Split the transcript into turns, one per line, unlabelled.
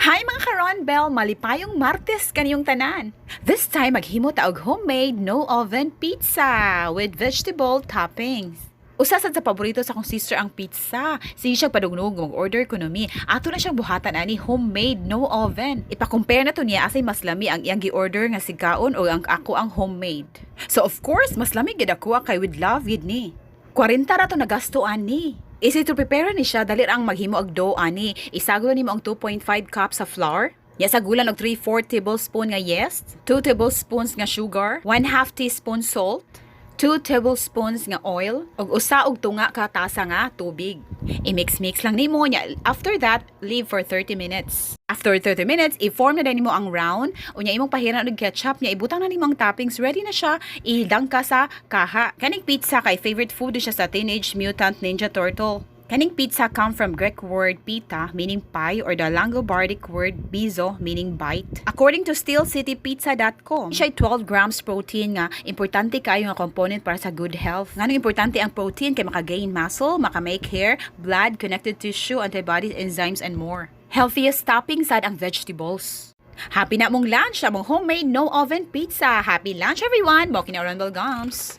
Hi mga ka-Ronbel! Malipayong Martes kaniyong tanan. This time, maghimo ta og homemade no-oven pizza with vegetable toppings. Usa sad sa paborito sa akong sister ang pizza. Sige siya padugnog mag-order ko nami. Ato na siyang buhatan ani homemade no-oven. Ipacompare na to niya asay mas lami ang iyang gi-order nga sigaon o ang ako ang homemade. So of course, mas lami gid ako kay with love gid ni. 40 ra to nagasto ani. Easy to prepare ni siya, dali ang maghimo og dough ani. Isagulo nimo ang 2.5 cups sa flour. Yasagulan og 3/4 tablespoon nga yeast, 2 tablespoons nga sugar, 1/2 teaspoon salt, 2 tablespoons nga oil, ug usa og tunga ka tasa nga tubig. I-mix-mix lang nimo nya. After that, leave for 30 minutes. After 30 minutes, i-form na din nimo ang round. Unya imong pahiran og ketchup nya, ibutang na nimo ang toppings. Ready na siya. Ihidang ka sa kaha. Kaning pizza kay favorite food siya sa Teenage Mutant Ninja Turtle. Kaning pizza come from Greek word pita, meaning pie, or the Langobardic word bizo, meaning bite. According to stillcitypizza.com, siya 12 grams protein nga, importante kayo nga component para sa good health. Nga importante ang protein kay maka-gain muscle, maka-make hair, blood, connected tissue, antibodies, enzymes, and more. Healthiest topping sad ang vegetables. Happy na mong lunch, among homemade no-oven pizza. Happy lunch everyone! Mokin na Ronbel Gums!